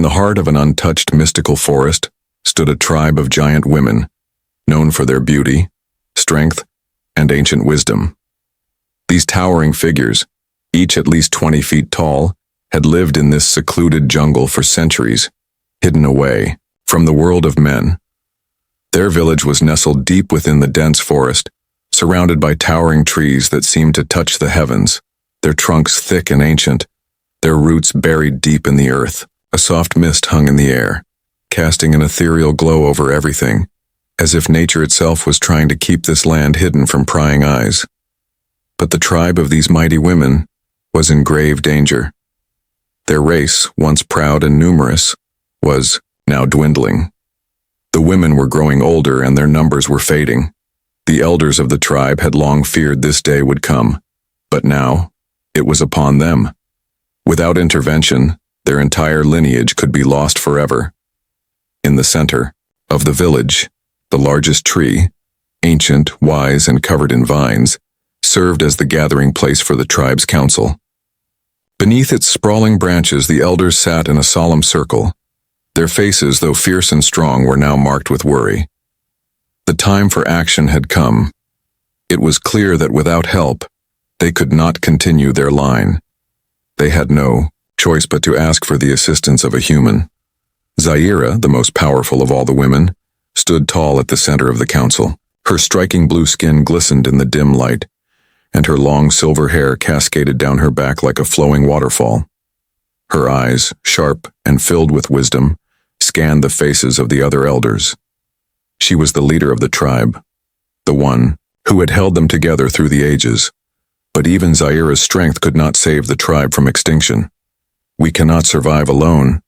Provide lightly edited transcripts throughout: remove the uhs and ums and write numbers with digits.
In the heart of an untouched mystical forest stood a tribe of giant women, known for their beauty, strength, and ancient wisdom. These towering figures, each at least 20 feet tall, had lived in this secluded jungle for centuries, hidden away from the world of men. Their village was nestled deep within the dense forest, surrounded by towering trees that seemed to touch the heavens, their trunks thick and ancient, their roots buried deep in the earth. A soft mist hung in the air, casting an ethereal glow over everything, as if nature itself was trying to keep this land hidden from prying eyes. But the tribe of these mighty women was in grave danger. Their race, once proud and numerous, was now dwindling. The women were growing older and their numbers were fading. The elders of the tribe had long feared this day would come, but now it was upon them. Without intervention, their entire lineage could be lost forever. In the center of the village, the largest tree, ancient, wise, and covered in vines, served as the gathering place for the tribe's council. Beneath its sprawling branches, the elders sat in a solemn circle. Their faces, though fierce and strong, were now marked with worry. The time for action had come. It was clear that without help, they could not continue their line. They had no choice but to ask for the assistance of a human. Zaira, the most powerful of all the women, stood tall at the center of the council. Her striking blue skin glistened in the dim light, and her long silver hair cascaded down her back like a flowing waterfall. Her eyes, sharp and filled with wisdom, scanned the faces of the other elders. She was the leader of the tribe, the one who had held them together through the ages. But even Zaira's strength could not save the tribe from extinction. "We cannot survive alone."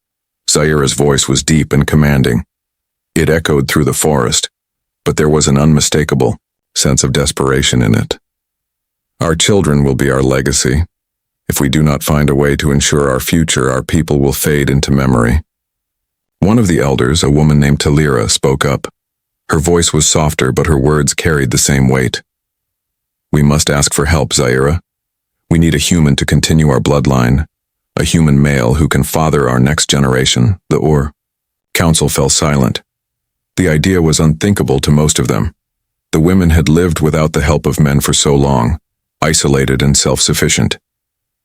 Zaira's voice was deep and commanding. It echoed through the forest, but there was an unmistakable sense of desperation in it. "Our children will be our legacy. If we do not find a way to ensure our future, our people will fade into memory." One of the elders, a woman named Talira, spoke up. Her voice was softer, but her words carried the same weight. "We must ask for help, Zaira. We need a human to continue our bloodline. A human male who can father our next generation." The council fell silent. The idea was unthinkable to most of them. The women had lived without the help of men for so long, isolated and self-sufficient.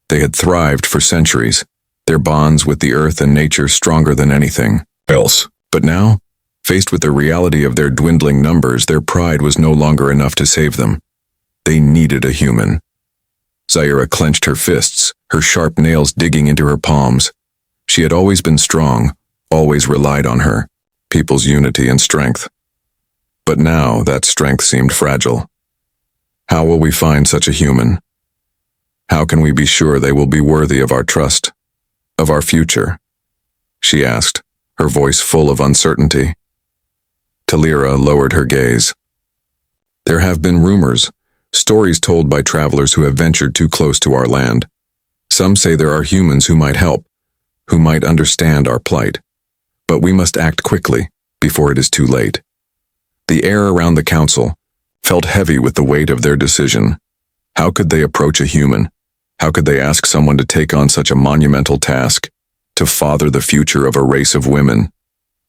They had thrived for centuries, their bonds with the earth and nature stronger than anything else. But now, faced with the reality of their dwindling numbers, their pride was no longer enough to save them. They needed a human. Zaira clenched her fists, her sharp nails digging into her palms. She had always been strong, always relied on her people's unity and strength. But now that strength seemed fragile. "How will we find such a human? How can we be sure they will be worthy of our trust, of our future?" she asked, her voice full of uncertainty. Talira lowered her gaze. "There have been rumors, stories told by travelers who have ventured too close to our land. Some say there are humans who might help, who might understand our plight. But we must act quickly, before it is too late." The air around the council felt heavy with the weight of their decision. How could they approach a human? How could they ask someone to take on such a monumental task, to father the future of a race of women?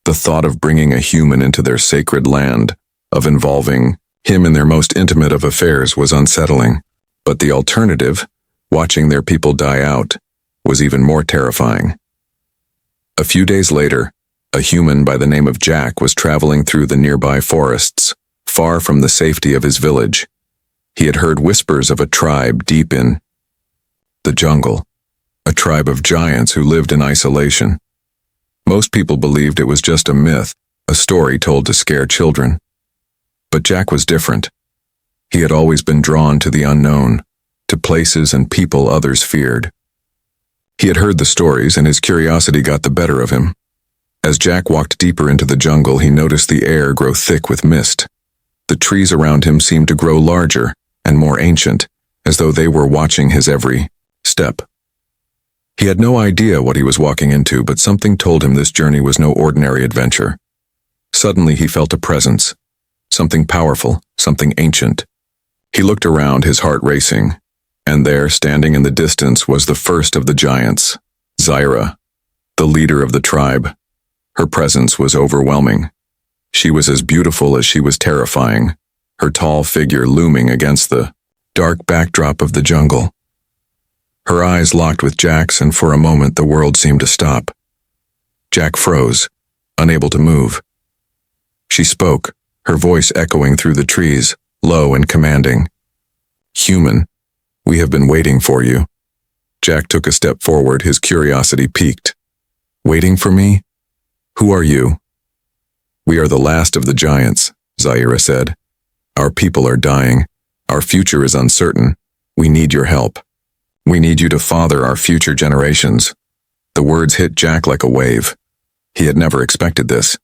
The thought of bringing a human into their sacred land, of involving him in their most intimate of affairs, was unsettling. But the alternative, watching their people die out, was even more terrifying. A few days later, a human by the name of Jack was traveling through the nearby forests, far from the safety of his village. He had heard whispers of a tribe deep in the jungle, a tribe of giants who lived in isolation. Most people believed it was just a myth, a story told to scare children. But Jack was different. He had always been drawn to the unknown, to places and people others feared. He had heard the stories, and his curiosity got the better of him. As Jack walked deeper into the jungle, he noticed the air grow thick with mist. The trees around him seemed to grow larger and more ancient, as though they were watching his every step. He had no idea what he was walking into, but something told him this journey was no ordinary adventure. Suddenly he felt a presence, something powerful, something ancient. He looked around, his heart racing, and there, standing in the distance, was the first of the giants, Zaira, the leader of the tribe. Her presence was overwhelming. She was as beautiful as she was terrifying, her tall figure looming against the dark backdrop of the jungle. Her eyes locked with Jack's, and for a moment the world seemed to stop. Jack froze, unable to move. She spoke, her voice echoing through the trees, low and commanding. "Human, we have been waiting for you." Jack took a step forward, his curiosity piqued. "Waiting for me? Who are you?" "We are the last of the giants," Zaira said. "Our people are dying. Our future is uncertain. We need your help. We need you to father our future generations." The words hit Jack like a wave. He had never expected this.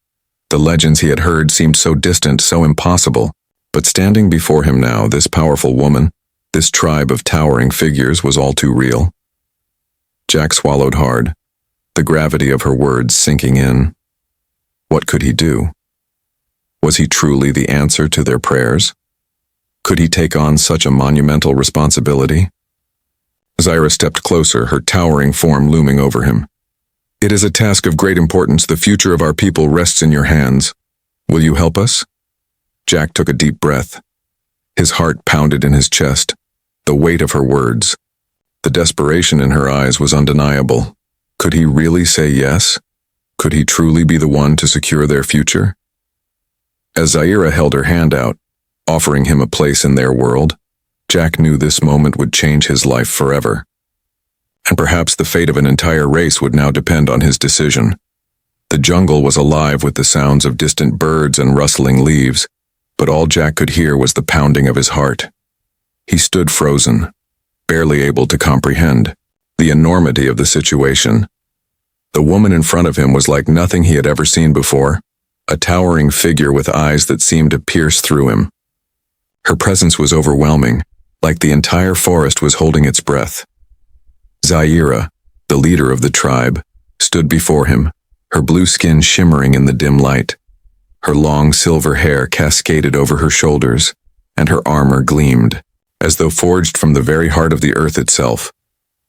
The legends he had heard seemed so distant, so impossible. But standing before him now, this powerful woman, this tribe of towering figures, was all too real. Jack swallowed hard, the gravity of her words sinking in. What could he do? Was he truly the answer to their prayers? Could he take on such a monumental responsibility? Zaira stepped closer, her towering form looming over him. "It is a task of great importance. The future of our people rests in your hands. Will you help us?" Jack took a deep breath. His heart pounded in his chest. The weight of her words, the desperation in her eyes was undeniable. Could he really say yes? Could he truly be the one to secure their future? As Zaira held her hand out, offering him a place in their world, Jack knew this moment would change his life forever. And perhaps the fate of an entire race would now depend on his decision. The jungle was alive with the sounds of distant birds and rustling leaves, but all Jack could hear was the pounding of his heart. He stood frozen, barely able to comprehend the enormity of the situation. The woman in front of him was like nothing he had ever seen before, a towering figure with eyes that seemed to pierce through him. Her presence was overwhelming, like the entire forest was holding its breath. Zaira, the leader of the tribe, stood before him, her blue skin shimmering in the dim light. Her long silver hair cascaded over her shoulders, and her armor gleamed, as though forged from the very heart of the earth itself.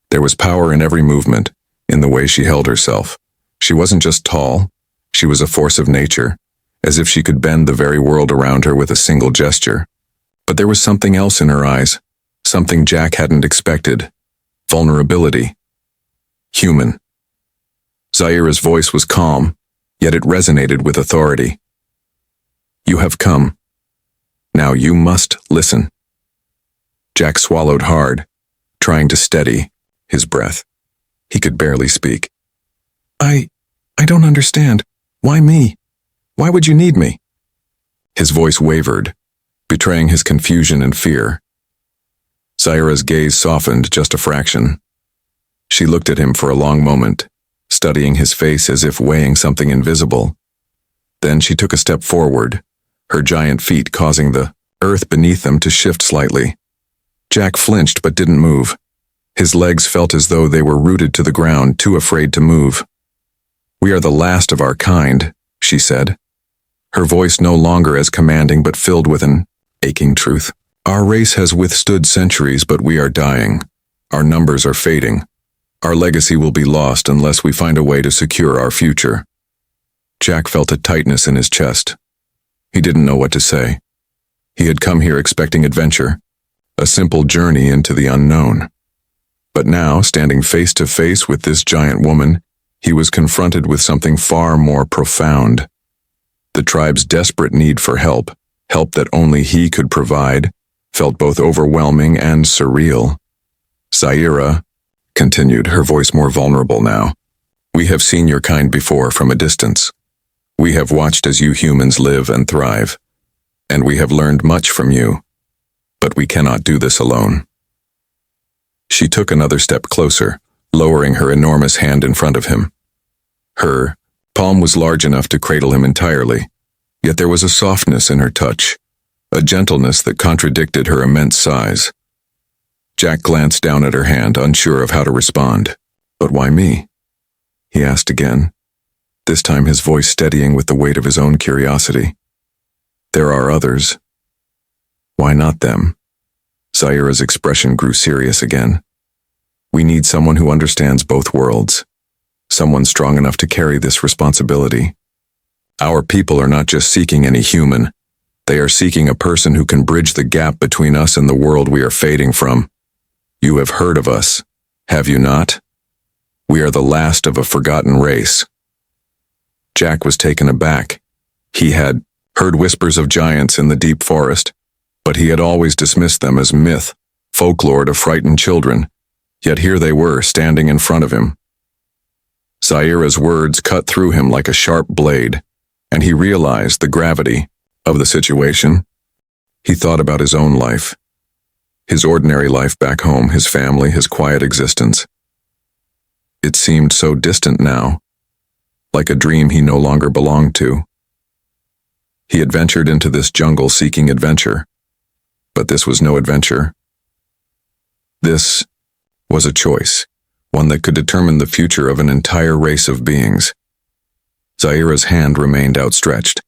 There was power in every movement, in the way she held herself. She wasn't just tall, she was a force of nature, as if she could bend the very world around her with a single gesture. But there was something else in her eyes, something Jack hadn't expected. Vulnerability. Human. Zaira's voice was calm, yet it resonated with authority. "You have come. Now you must listen." Jack swallowed hard, trying to steady his breath. He could barely speak. I don't understand. Why me? Why would you need me?" His voice wavered, betraying his confusion and fear. Zaira's gaze softened just a fraction. She looked at him for a long moment, studying his face as if weighing something invisible. Then she took a step forward, her giant feet causing the earth beneath them to shift slightly. Jack flinched but didn't move. His legs felt as though they were rooted to the ground, too afraid to move. "We are the last of our kind," she said, her voice no longer as commanding but filled with an aching truth. "Our race has withstood centuries, but we are dying. Our numbers are fading. Our legacy will be lost unless we find a way to secure our future." Jack felt a tightness in his chest. He didn't know what to say. He had come here expecting adventure, a simple journey into the unknown. But now, standing face to face with this giant woman, he was confronted with something far more profound. The tribe's desperate need for help that only he could provide, felt both overwhelming and surreal. "Zaira," continued, her voice more vulnerable now, "we have seen your kind before from a distance. We have watched as you humans live and thrive, and we have learned much from you, but we cannot do this alone." She took another step closer, lowering her enormous hand in front of him. Her palm was large enough to cradle him entirely, yet there was a softness in her touch, a gentleness that contradicted her immense size. Jack glanced down at her hand, unsure of how to respond. "But why me?" he asked again, this time his voice steadying with the weight of his own curiosity. "There are others. Why not them?" Zaira's expression grew serious again. "We need someone who understands both worlds. someone strong enough to carry this responsibility. Our people are not just seeking any human. They are seeking a person who can bridge the gap between us and the world we are fading from. You have heard of us, have you not? We are the last of a forgotten race. Jack was taken aback. He had heard whispers of giants in the deep forest, but he had always dismissed them as myth, folklore to frighten children. Yet here they were, standing in front of him. Zaira's words cut through him like a sharp blade, and he realized the gravity of the situation. He thought about his own life, his ordinary life back home, his family, his quiet existence. It seemed so distant now, like a dream he no longer belonged to. He had ventured into this jungle seeking adventure, but this was no adventure. This was a choice, one that could determine the future of an entire race of beings. Zaira's hand remained outstretched.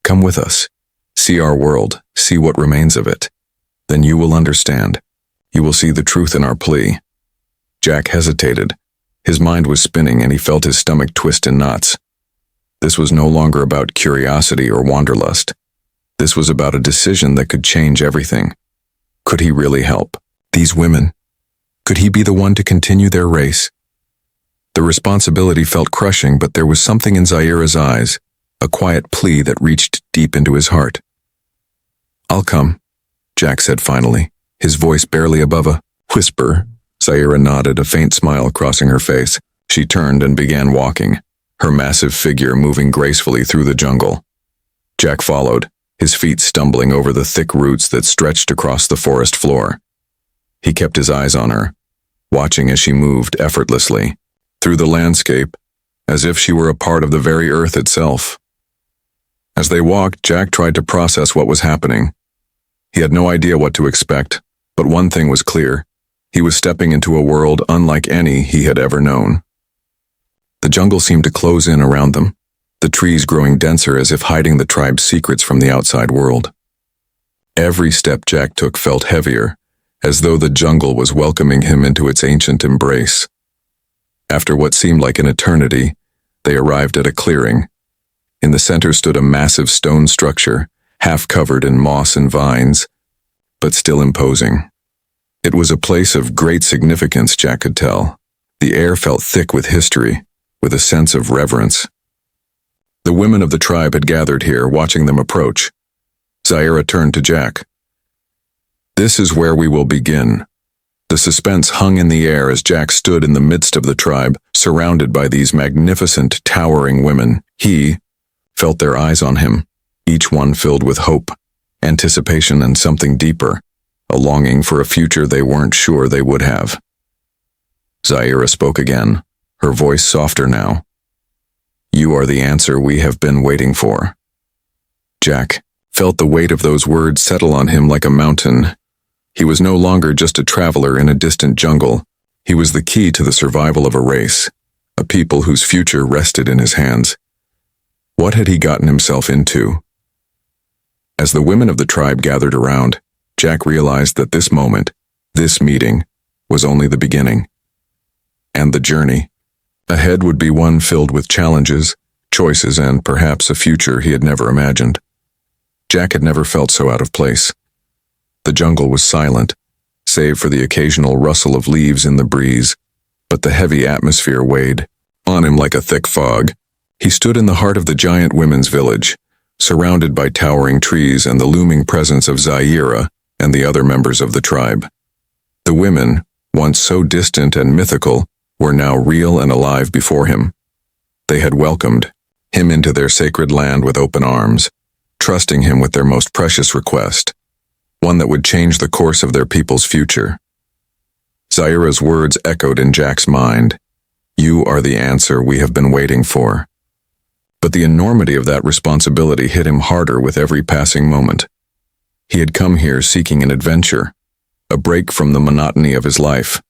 Come with us. See our world. See what remains of it. Then you will understand. You will see the truth in our plea. Jack hesitated. His mind was spinning and he felt his stomach twist in knots. This was no longer about curiosity or wanderlust. This was about a decision that could change everything. Could he really help these women? Could he be the one to continue their race? The responsibility felt crushing, but there was something in Zaira's eyes, a quiet plea that reached deep into his heart. I'll come, Jack said finally, his voice barely above a whisper. Zaira nodded, a faint smile crossing her face. She turned and began walking, her massive figure moving gracefully through the jungle. Jack followed, his feet stumbling over the thick roots that stretched across the forest floor. He kept his eyes on her, watching as she moved effortlessly through the landscape, as if she were a part of the very earth itself. As they walked, Jack tried to process what was happening. He had no idea what to expect, but one thing was clear. He was stepping into a world unlike any he had ever known. The jungle seemed to close in around them, the trees growing denser as if hiding the tribe's secrets from the outside world. Every step Jack took felt heavier, as though the jungle was welcoming him into its ancient embrace. After what seemed like an eternity, they arrived at a clearing. In the center stood a massive stone structure, half covered in moss and vines, but still imposing. It was a place of great significance, Jack could tell. The air felt thick with history, with a sense of reverence. The women of the tribe had gathered here, watching them approach. Zaira turned to Jack. This is where we will begin. The suspense hung in the air as Jack stood in the midst of the tribe, surrounded by these magnificent, towering women. He felt their eyes on him, each one filled with hope, anticipation, and something deeper, a longing for a future they weren't sure they would have. Zaira spoke again, her voice softer now. You are the answer we have been waiting for. Jack felt the weight of those words settle on him like a mountain. He was no longer just a traveler in a distant jungle. He was the key to the survival of a race, a people whose future rested in his hands. What had he gotten himself into? As the women of the tribe gathered around, Jack realized that this moment, this meeting, was only the beginning. And the journey ahead would be one filled with challenges, choices, and perhaps a future he had never imagined. Jack had never felt so out of place. The jungle was silent, save for the occasional rustle of leaves in the breeze, but the heavy atmosphere weighed on him like a thick fog. He stood in the heart of the giant women's village, surrounded by towering trees and the looming presence of Zaira and the other members of the tribe. The women, once so distant and mythical, were now real and alive before him. They had welcomed him into their sacred land with open arms, trusting him with their most precious request, one that would change the course of their people's future. Zaira's words echoed in Jack's mind. You are the answer we have been waiting for. But the enormity of that responsibility hit him harder with every passing moment. He had come here seeking an adventure, a break from the monotony of his life,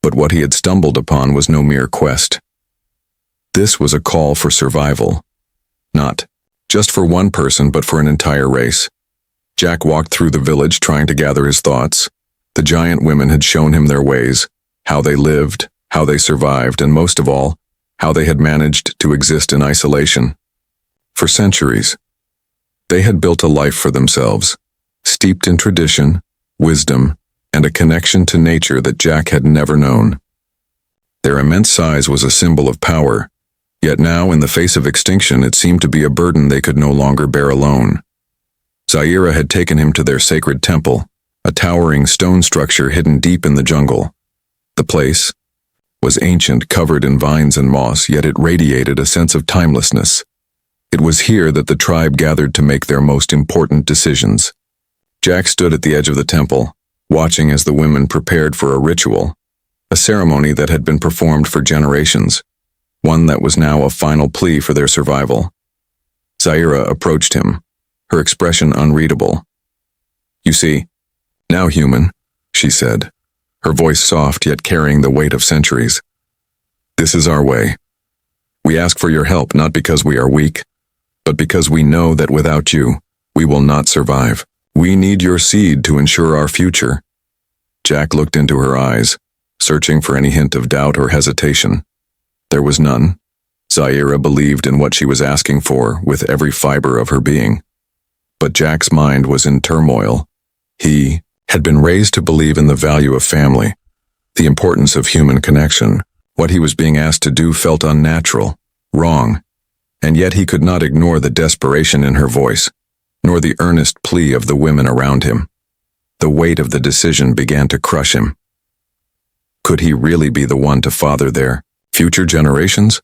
but what he had stumbled upon was no mere quest. This was a call for survival, not just for one person, but for an entire race. Jack walked through the village trying to gather his thoughts. The giant women had shown him their ways, how they lived, how they survived, and most of all, how they had managed to exist in isolation. For centuries, they had built a life for themselves, steeped in tradition, wisdom, and a connection to nature that Jack had never known. Their immense size was a symbol of power, yet now in the face of extinction it seemed to be a burden they could no longer bear alone. Zaira had taken him to their sacred temple, a towering stone structure hidden deep in the jungle. The place was ancient, covered in vines and moss, yet it radiated a sense of timelessness. It was here that the tribe gathered to make their most important decisions. Jack stood at the edge of the temple, watching as the women prepared for a ritual, a ceremony that had been performed for generations, one that was now a final plea for their survival. Zaira approached him, her expression unreadable. "You see, now human," she said, her voice soft yet carrying the weight of centuries. "This is our way. We ask for your help not because we are weak, but because we know that without you, we will not survive. We need your seed to ensure our future." Jack looked into her eyes, searching for any hint of doubt or hesitation. There was none. Zaira believed in what she was asking for with every fiber of her being. But Jack's mind was in turmoil. He had been raised to believe in the value of family, the importance of human connection. What he was being asked to do felt unnatural, wrong, and yet he could not ignore the desperation in her voice, nor the earnest plea of the women around him. The weight of the decision began to crush him. Could he really be the one to father their future generations?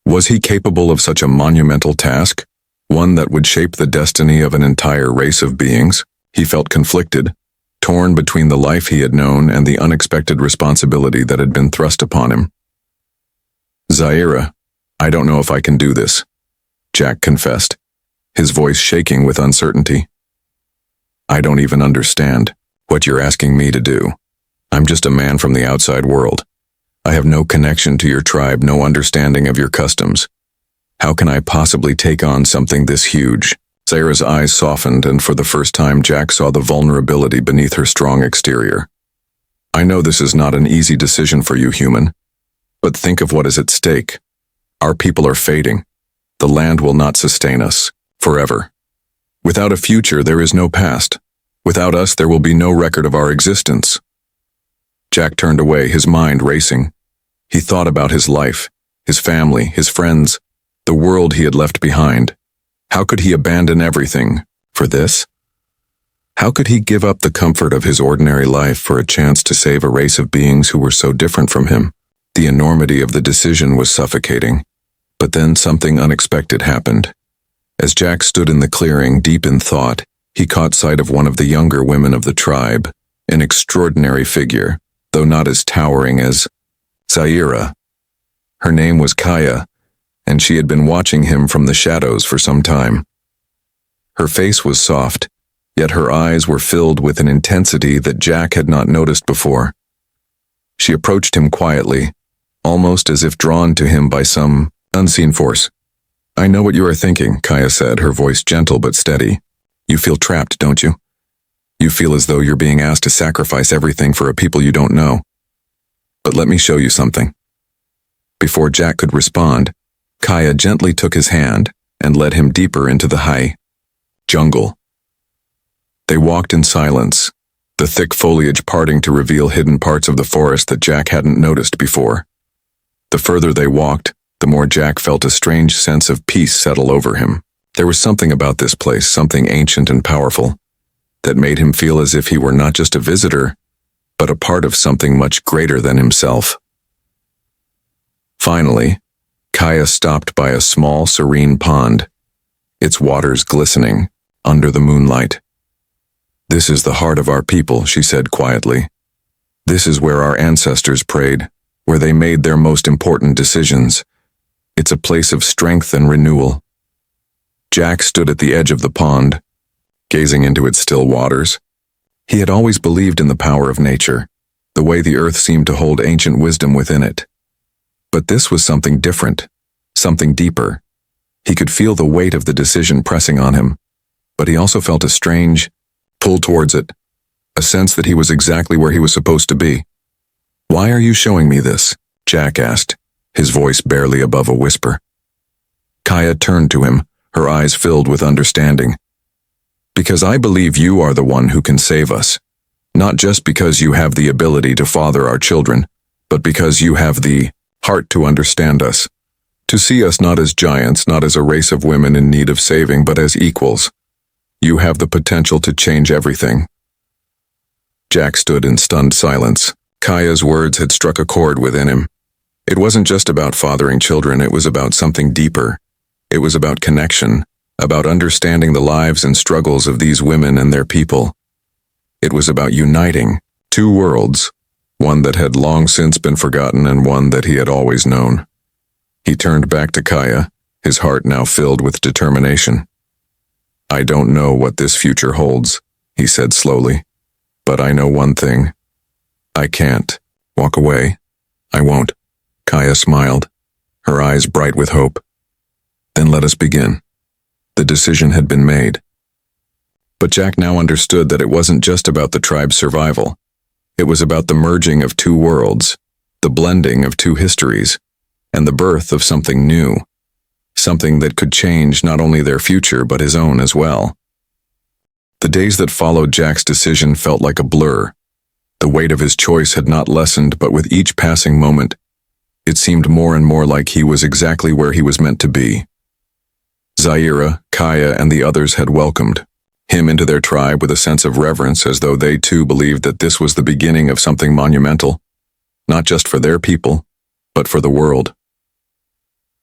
Was he capable of such a monumental task, one that would shape the destiny of an entire race of beings? He felt conflicted, torn between the life he had known and the unexpected responsibility that had been thrust upon him. "Zaira, I don't know if I can do this," Jack confessed, his voice shaking with uncertainty. "I don't even understand what you're asking me to do. I'm just a man from the outside world. I have no connection to your tribe, no understanding of your customs. How can I possibly take on something this huge?" Zaira's eyes softened, and for the first time Jack saw the vulnerability beneath her strong exterior. "I know this is not an easy decision for you, human, but think of what is at stake. Our people are fading. The land will not sustain us forever. Without a future, there is no past. Without us, there will be no record of our existence." Jack turned away, his mind racing. He thought about his life, his family, his friends, the world he had left behind. How could he abandon everything for this? How could he give up the comfort of his ordinary life for a chance to save a race of beings who were so different from him? The enormity of the decision was suffocating. But then something unexpected happened. As Jack stood in the clearing, deep in thought, he caught sight of one of the younger women of the tribe, an extraordinary figure, though not as towering as Zaira. Her name was Kaya, and she had been watching him from the shadows for some time. Her face was soft, yet her eyes were filled with an intensity that Jack had not noticed before. She approached him quietly, almost as if drawn to him by some unseen force. "I know what you are thinking," Kaya said, her voice gentle but steady. "You feel trapped, don't you? You feel as though you're being asked to sacrifice everything for a people you don't know. But let me show you something." Before Jack could respond, Kaya gently took his hand and led him deeper into the high jungle. They walked in silence, the thick foliage parting to reveal hidden parts of the forest that Jack hadn't noticed before. The further they walked, the more Jack felt a strange sense of peace settle over him. There was something about this place, something ancient and powerful, that made him feel as if he were not just a visitor, but a part of something much greater than himself. Finally, Kaya stopped by a small, serene pond, its waters glistening under the moonlight. "This is the heart of our people," she said quietly. "This is where our ancestors prayed, where they made their most important decisions. It's a place of strength and renewal." Jack stood at the edge of the pond, gazing into its still waters. He had always believed in the power of nature, the way the earth seemed to hold ancient wisdom within it. But this was something different, something deeper. He could feel the weight of the decision pressing on him, but he also felt a strange pull towards it, a sense that he was exactly where he was supposed to be. "Why are you showing me this?" Jack asked, his voice barely above a whisper. Kaya turned to him, her eyes filled with understanding. "Because I believe you are the one who can save us. Not just because you have the ability to father our children, but because you have the heart to understand us. To see us not as giants, not as a race of women in need of saving, but as equals. You have the potential to change everything." Jack stood in stunned silence. Kaya's words had struck a chord within him. It wasn't just about fathering children, it was about something deeper. It was about connection, about understanding the lives and struggles of these women and their people. It was about uniting two worlds, one that had long since been forgotten and one that he had always known. He turned back to Kaya, his heart now filled with determination. "I don't know what this future holds," he said slowly, "but I know one thing. I can't walk away. I won't." Kaya smiled, her eyes bright with hope. "Then let us begin." The decision had been made. But Jack now understood that it wasn't just about the tribe's survival. It was about the merging of two worlds, the blending of two histories, and the birth of something new, something that could change not only their future but his own as well. The days that followed Jack's decision felt like a blur. The weight of his choice had not lessened, but with each passing moment, it seemed more and more like he was exactly where he was meant to be. Zaira, Kaya, and the others had welcomed him into their tribe with a sense of reverence, as though they too believed that this was the beginning of something monumental, not just for their people, but for the world.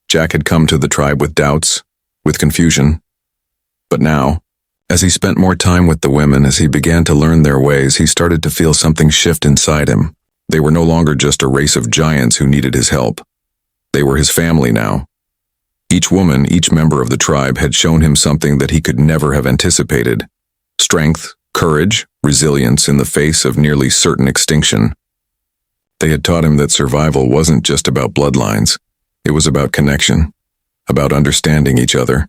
Jack had come to the tribe with doubts, with confusion. But now, as he spent more time with the women, as he began to learn their ways, he started to feel something shift inside him. They were no longer just a race of giants who needed his help. They were his family now. Each woman, each member of the tribe had shown him something that he could never have anticipated. Strength, courage, resilience in the face of nearly certain extinction. They had taught him that survival wasn't just about bloodlines. It was about connection, about understanding each other,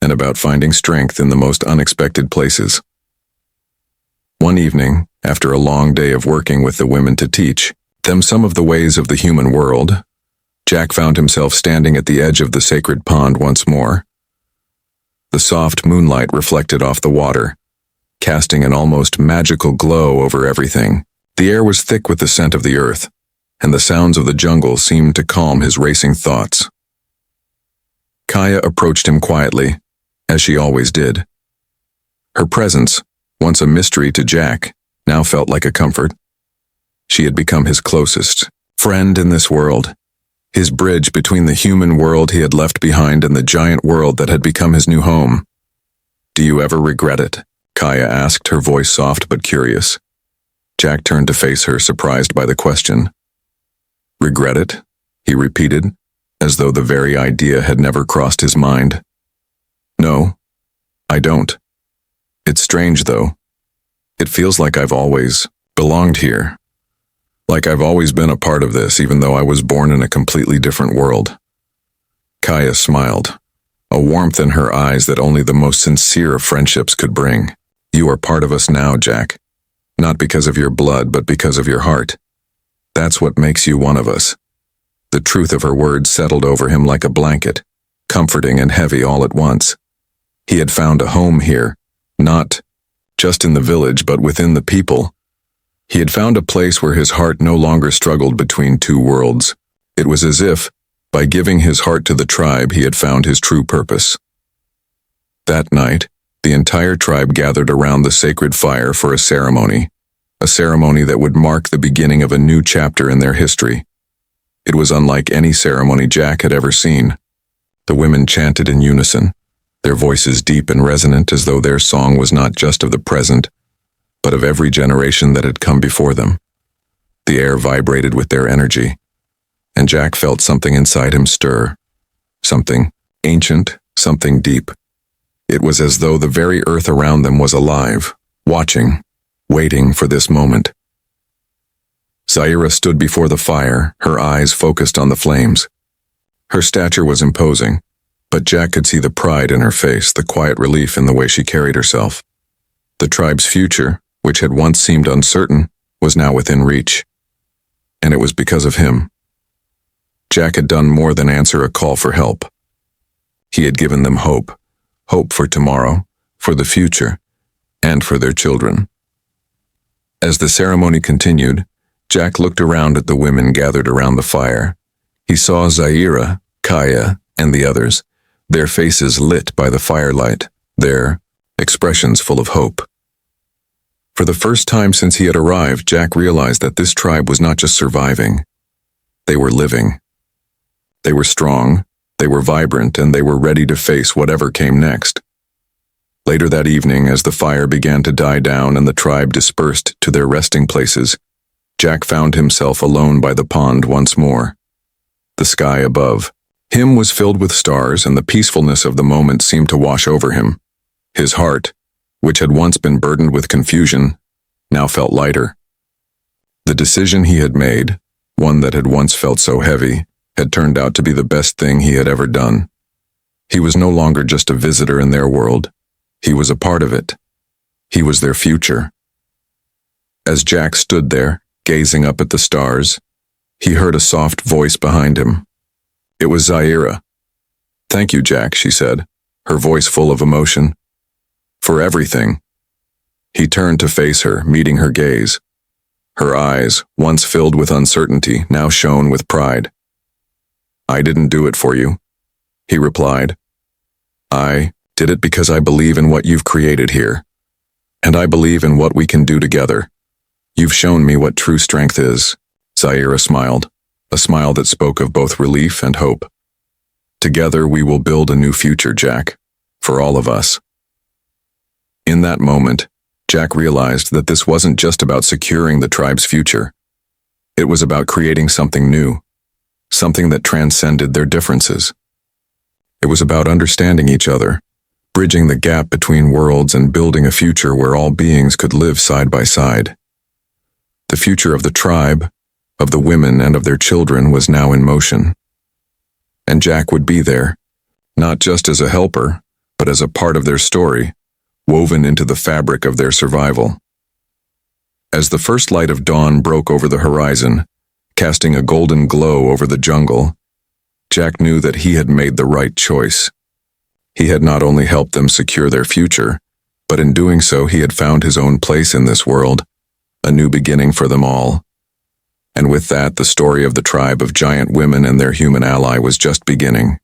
and about finding strength in the most unexpected places. One evening, after a long day of working with the women to teach them some of the ways of the human world, Jack found himself standing at the edge of the sacred pond once more. The soft moonlight reflected off the water, casting an almost magical glow over everything. The air was thick with the scent of the earth, and the sounds of the jungle seemed to calm his racing thoughts. Kaya approached him quietly, as she always did. Her presence, once a mystery to Jack, now felt like a comfort. She had become his closest friend in this world, his bridge between the human world he had left behind and the giant world that had become his new home. "Do you ever regret it?" Kaya asked, her voice soft but curious. Jack turned to face her, surprised by the question. "Regret it?" he repeated, as though the very idea had never crossed his mind. "No, I don't. It's strange, though. It feels like I've always belonged here. Like I've always been a part of this, even though I was born in a completely different world." Kaya smiled, a warmth in her eyes that only the most sincere of friendships could bring. "You are part of us now, Jack. Not because of your blood, but because of your heart. That's what makes you one of us." The truth of her words settled over him like a blanket, comforting and heavy all at once. He had found a home here, not just in the village, but within the people. He had found a place where his heart no longer struggled between two worlds. It was as if, by giving his heart to the tribe, he had found his true purpose. That night, the entire tribe gathered around the sacred fire for a ceremony that would mark the beginning of a new chapter in their history. It was unlike any ceremony Jack had ever seen. The women chanted in unison, their voices deep and resonant, as though their song was not just of the present, but of every generation that had come before them. The air vibrated with their energy, and Jack felt something inside him stir. Something ancient, something deep. It was as though the very earth around them was alive, watching, waiting for this moment. Zaira stood before the fire, her eyes focused on the flames. Her stature was imposing, but Jack could see the pride in her face, the quiet relief in the way she carried herself. The tribe's future, which had once seemed uncertain, was now within reach. And it was because of him. Jack had done more than answer a call for help. He had given them hope. Hope for tomorrow, for the future, and for their children. As the ceremony continued, Jack looked around at the women gathered around the fire. He saw Zaira, Kaya, and the others, their faces lit by the firelight, their expressions full of hope. For the first time since he had arrived, Jack realized that this tribe was not just surviving. They were living. They were strong, they were vibrant, and they were ready to face whatever came next. Later that evening, as the fire began to die down and the tribe dispersed to their resting places, Jack found himself alone by the pond once more. The sky above him was filled with stars, and the peacefulness of the moment seemed to wash over him. His heart, which had once been burdened with confusion, now felt lighter. The decision he had made, one that had once felt so heavy, had turned out to be the best thing he had ever done. He was no longer just a visitor in their world. He was a part of it. He was their future. As Jack stood there, gazing up at the stars, he heard a soft voice behind him. It was Zaira. "Thank you, Jack," she said, her voice full of emotion. "For everything." He turned to face her, meeting her gaze. Her eyes, once filled with uncertainty, now shone with pride. "I didn't do it for you," he replied. "I did it because I believe in what you've created here. And I believe in what we can do together. You've shown me what true strength is." Zaira smiled, a smile that spoke of both relief and hope. "Together we will build a new future, Jack, for all of us." In that moment, Jack realized that this wasn't just about securing the tribe's future. It was about creating something new, something that transcended their differences. It was about understanding each other, bridging the gap between worlds and building a future where all beings could live side by side. The future of the tribe, of the women, and of their children was now in motion. And Jack would be there, not just as a helper, but as a part of their story, woven into the fabric of their survival. As the first light of dawn broke over the horizon, casting a golden glow over the jungle, Jack knew that he had made the right choice. He had not only helped them secure their future, but in doing so he had found his own place in this world, a new beginning for them all. And with that, the story of the tribe of giant women and their human ally was just beginning.